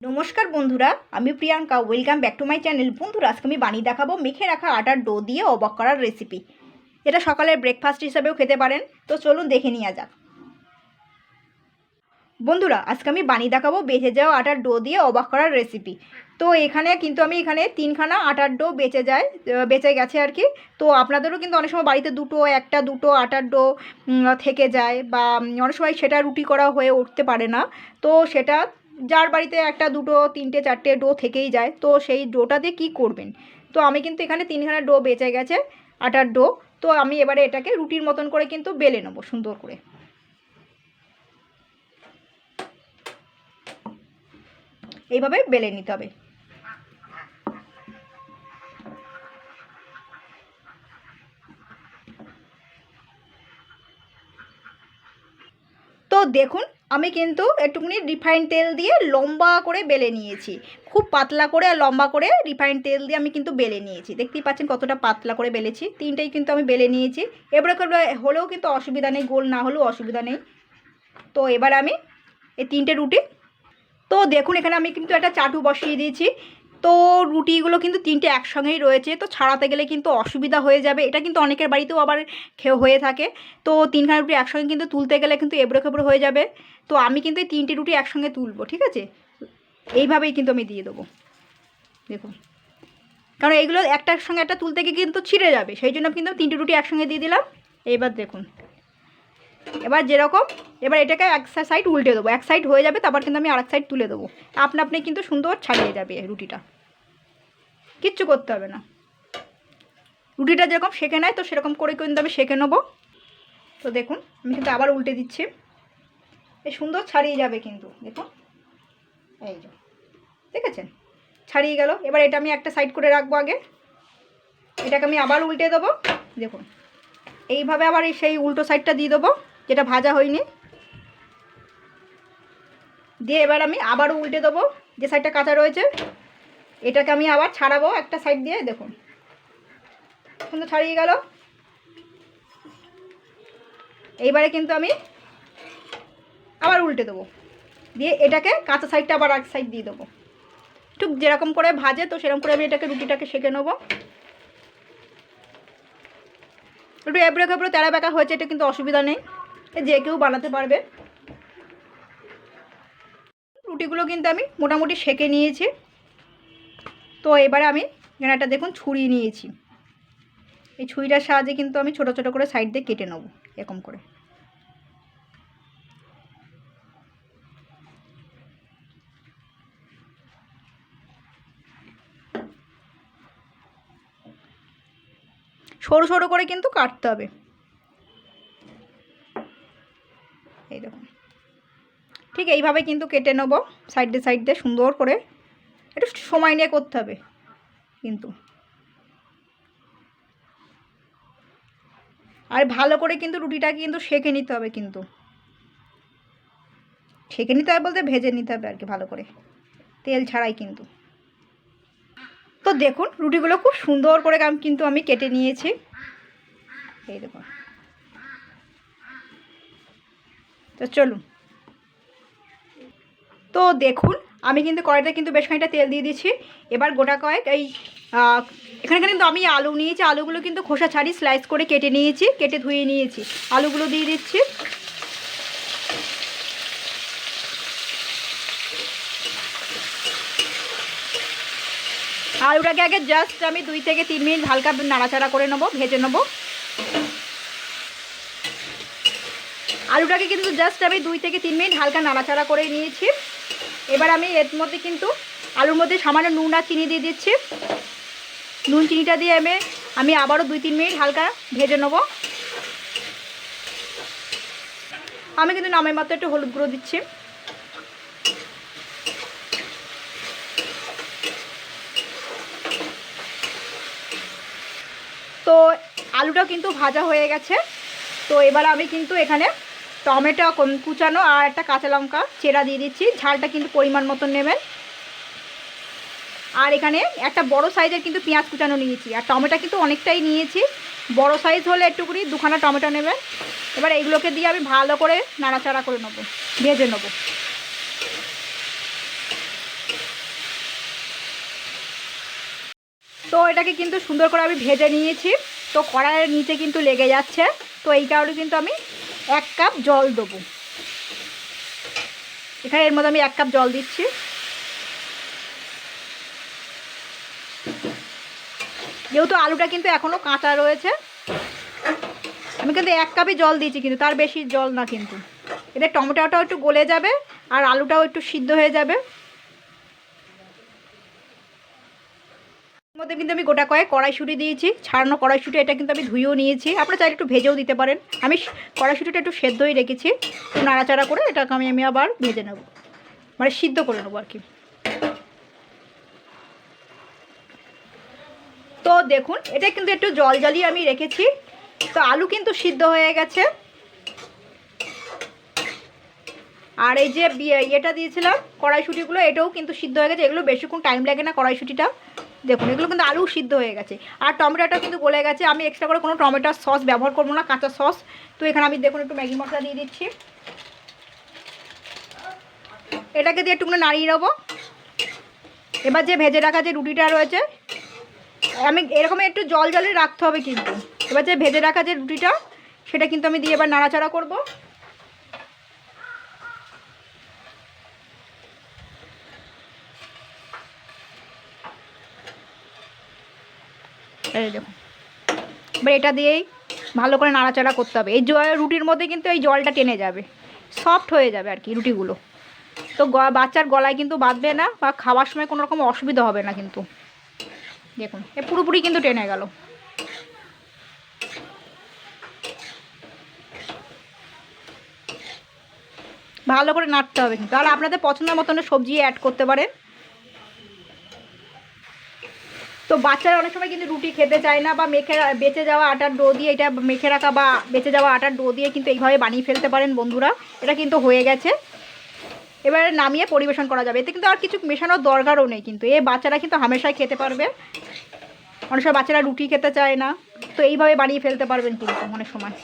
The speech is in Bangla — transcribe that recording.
নমস্কার বন্ধুরা, আমি Priyanka. Welcome back to my channel. বন্ধুরা, আজকে আমি বানিয়ে দেখাবো মেখে রাখা আটার ডো দিয়ে অবাক করার রেসিপি। এটা সকালের ব্রেকফাস্ট হিসাবেও খেতে পারেন। তো চলুন দেখে নেওয়া যাক। বন্ধুরা, আজকে আমি বানিয়ে দেখাবো বেঁচে যাওয়া আটার ডো দিয়ে অবাক করার রেসিপি। তো এখানে কিন্তু আমি তিনখানা আটার ডো বেঁচে গেছে আর কি। তো আপনাদেরও কিন্তু অনেক সময় বাড়িতে দুটো আটার ডো থেকে যায়, বা অনেক সময় সেটা রুটি করা হয়ে উঠতে পারে না। তো সেটা যার বাড়িতে একটা দুটো তিনটে চারটে ডো থেকেই যায়, তো সেই ডোটা দিয়ে কী করবেন। তো আমি কিন্তু এখানে তিনখানা ডো বেঁচে গেছে, আটার ডো। তো আমি এবারে এটাকে রুটির মতন করে কিন্তু বেলে নেবো সুন্দর করে। এইভাবে বেলে নিতে হবে। তো দেখুন, আমি কিন্তু একটুখানি রিফাইন তেল দিয়ে লম্বা করে বেলে নিয়েছি। খুব পাতলা করে আর লম্বা করে রিফাইন তেল দিয়ে আমি কিন্তু বেলে নিয়েছি। দেখতেই পাচ্ছেন কতটা পাতলা করে বেলেছি। তিনটেই কিন্তু আমি বেলে নিয়েছি। এবারে হলেও কিন্তু অসুবিধা নেই, গোল না হলেও অসুবিধা নেই। তো এবার আমি এই তিনটে রুটি, তো দেখুন এখানে আমি কিন্তু একটা চাটু বসিয়ে দিয়েছি। তো রুটিগুলো কিন্তু তিনটে একসঙ্গেই রয়েছে, তো ছাড়াতে গেলে কিন্তু অসুবিধা হয়ে যাবে। এটা কিন্তু অনেকের বাড়িতেও আবার হয়ে থাকে। তো তিনখানা রুটি একসঙ্গে কিন্তু তুলতে গেলে কিন্তু এবড়ো খেবড়ো হয়ে যাবে। তো আমি কিন্তু এই তিনটে রুটি একসঙ্গে তুলবো, ঠিক আছে। এইভাবেই কিন্তু আমি দিয়ে দেবো। দেখুন, কারণ এইগুলো একটার সঙ্গে একটা তুলতে গিয়ে কিন্তু ছিঁড়ে যাবে, সেই জন্য কিন্তু তিনটে রুটি একসঙ্গে দিয়ে দিলাম। এইবার দেখুন, এবার এটাকে এক সাইড উল্টে দেবো। এক সাইড হয়ে যাবে, তারপর কিন্তু আমি আরেক সাইড তুলে দেবো। আপনি কিন্তু সুন্দর ছাড়িয়ে যাবে রুটিটা, কিচ্ছু করতে হবে না। রুটিটা যেরকম সেঁকে নেয়, তো সেরকম করে কিন্তু আমি সেঁকে নেবো। তো দেখুন, আমি কিন্তু আবার উল্টে দিচ্ছি। এই সুন্দর ছাড়িয়ে যাবে কিন্তু, দেখুন এই যে দেখেছেন ছাড়িয়ে গেল। এবার এটা আমি একটা সাইড করে রাখবো আগে। এটাকে আমি আবার উল্টে দেবো। দেখুন, এইভাবে আবার সেই উল্টো সাইডটা দিয়ে দেবো, যেটা ভাজা হয়নি। দিয়ে এবার আমি আবারও উল্টে দেবো, যে সাইডটা কাঁচা রয়েছে। এটাকে আমি আবার ছাড়াবো একটা সাইড দিয়ে। দেখুন সুন্দর ছাড়িয়ে গেল। এইবারে কিন্তু আমি আবার উল্টে দেবো, দিয়ে এটাকে কাঁচা সাইডটা আবার এক সাইড দিয়ে দেবো। ঠিক যেরকম করে ভাজে, তো সেরকম করে আমি রুটিটাকে সেঁকে নেবো। একটু এবড়ো খেবড়ো তেড়া বেঁকা হয়েছে, এটা কিন্তু অসুবিধা নেই, যে কেউ বানাতে পারবে। রুটিগুলো কিন্তু আমি মোটামুটি সেঁকে নিয়েছি। তো এবারে আমি এখানে একটা দেখুন ছুরি নিয়েছি। এই ছুরিটার সাহায্যে কিন্তু আমি ছোটো ছোটো করে সাইড দিয়ে কেটে নেবো, এরকম করে। সরু সরু করে কিন্তু কাটতে হবে। এই দেখুন, ঠিক এইভাবে কিন্তু কেটে নেব সাইড দিয়ে সুন্দর করে। একটু সময় নিয়ে করতে হবে কিন্তু, আর ভালো করে কিন্তু রুটিটাকে কিন্তু সেঁকে নিতে হবে। কিন্তু সেঁকে নিতে হবে বলতে ভেজে নিতে হবে আর কি, ভালো করে তেল ছাড়াই কিন্তু। তো দেখুন, রুটিগুলো খুব সুন্দর করে কিন্তু আমি কেটে নিয়েছি। এই দেখুন, তো চলুন। তো দেখুন, আমি কিন্তু কড়াইতে কিন্তু বেশ খানিকটা তেল দিয়ে দিচ্ছি। এবার গোটা কয়েক এখানে কিন্তু আমি আলু নিয়েছি। আলুগুলো কিন্তু খোসা ছাড়িয়ে স্লাইস করে কেটে নিয়েছি, কেটে ধুয়ে নিয়েছি। আলুগুলো দিয়ে দিচ্ছি। আলুটাকে আগে জাস্ট আমি 2 থেকে 3 মিনিট হালকা নাড়াচাড়া করে নেবো, ভেজে নেবো। আলুটাকে কিন্তু জাস্ট আমি 2 থেকে 3 মিনিট হালকা নাড়াচাড়া করে নিয়েছি। এবার আমি এর মধ্যে কিন্তু আলুর মধ্যে সামান্য নুন আর চিনি দিয়ে দিচ্ছি। নুন চিনিটা দিয়ে আমি আবারও 2-3 মিনিট হালকা ভেজে নেবো। আমি কিন্তু নামের মাত্র একটু হলুদ গুঁড়ো দিচ্ছি। তো আলুটা কিন্তু ভাজা হয়ে গেছে। তো এবার আমি কিন্তু এখানে টমেটো কুচানো আর একটা কাঁচা লঙ্কা চেরা দিয়ে দিচ্ছি। ঝালটা কিন্তু পরিমাণ মতন নেবেন। আর এখানে একটা বড় সাইজের কিন্তু পেঁয়াজ কুচানো নিয়েছি, আর টমেটো কিন্তু অনেকটাই নিয়েছি। বড় সাইজ হলে একটুকুনি 2খানা টমেটো নেবেন। এবার এইগুলোকে দিয়ে আমি ভালো করে নাড়াচাড়া করে নেবো, ভেজে নেবো। তো এটাকে কিন্তু সুন্দর করে আমি ভেজে নিয়েছি। তো কড়াইয়ের নিচে কিন্তু লেগে যাচ্ছে, তো এই কারণে কিন্তু আমি 1 কাপ জল দেবো। এখানে এর মধ্যে আমি 1 কাপ জল দিচ্ছি। যেহেতু আলুটা কিন্তু এখনও কাঁচা রয়েছে, আমি কিন্তু 1 কাপই জল দিয়েছি, কিন্তু তার বেশি জল না। কিন্তু এতে টমেটোটাও একটু গলে যাবে আর আলুটাও একটু সিদ্ধ হয়ে যাবে। এর মধ্যে কিন্তু আমি গোটা কয়েক কড়াইশুঁটি দিয়েছি, ছাড়ানো কড়াইশুঁটি। এটা কিন্তু আমি ধুয়েও নিয়েছি, আপনারা চাইলে একটু ভেজেও দিতে পারেন। আমি কড়াইশুঁটিটা একটু সেদ্ধই রেখেছি, একটু নাড়াচাড়া করে এটাকে আমি আবার ভেজে নেব, মানে সিদ্ধ করে নেবো আর কি। তো দেখুন, এটা কিন্তু একটু জল জলই আমি রেখেছি। তো আলু কিন্তু সিদ্ধ হয়ে গেছে। আর এই যে ইয়েটা দিয়েছিলাম কড়াইশুঁটিগুলো, এটাও কিন্তু সিদ্ধ হয়ে গেছে। এগুলো বেশিক্ষণ টাইম লাগে না কড়াইশুঁটিটা। দেখুন, এগুলো কিন্তু আলু সিদ্ধ হয়ে গেছে। আর টমেটোটা কিন্তু গলে গেছে। আমি এক্সট্রা করে কোনো টমেটোর সস ব্যবহার করবো না, কাঁচা সস। তো এখানে আমি দেখুন একটু ম্যাগি মশলা দিয়ে দিচ্ছি। এটাকে দিয়ে একটুখানি নাড়িয়ে নেবো। এবার যে ভেজে রাখা যে রুটিটা রয়েছে, আমি এরকম একটু জল জলে রাখতে হবে কিন্তু। এবার যে ভেজে রাখা যে রুটিটা, সেটা কিন্তু আমি দিয়ে এবার নাড়াচাড়া করবো। এই দেখুন, এবার এটা দিয়েই ভালো করে নাড়াচাড়া করতে হবে। এই রুটির মধ্যে কিন্তু এই জলটা টেনে যাবে, সফট হয়ে যাবে আর কি রুটিগুলো। তো বাচ্চার গলায় কিন্তু বাঁধবে না, বা খাওয়ার সময় কোনো রকম অসুবিধা হবে না কিন্তু। দেখুন, এ পুরোপুরি কিন্তু টেনে গেল। ভালো করে নাড়তে হবে কিন্তু। আর আপনাদের পছন্দ মতন সবজি অ্যাড করতে পারেন। তো বাচ্চারা অনেক সময় কিন্তু রুটি খেতে চায় না, বা বেঁচে যাওয়া আটার ডো দিয়ে, এটা মেখে রাখা বা বেঁচে যাওয়া আটার ডো দিয়ে কিন্তু এইভাবে বানিয়ে ফেলতে পারেন বন্ধুরা। এটা কিন্তু হয়ে গেছে, এবারে নামিয়ে পরিবেশন করা যাবে। এতে কিন্তু আর কিছু মেশানোর দরকারও নেই কিন্তু। বাচ্চারা কিন্তু হামেশাই খেতে পারবে। অনেক সময় বাচ্চারা রুটি খেতে চায় না, তো এইভাবে বানিয়ে ফেলতে পারবেন কিন্তু অনেক সময়।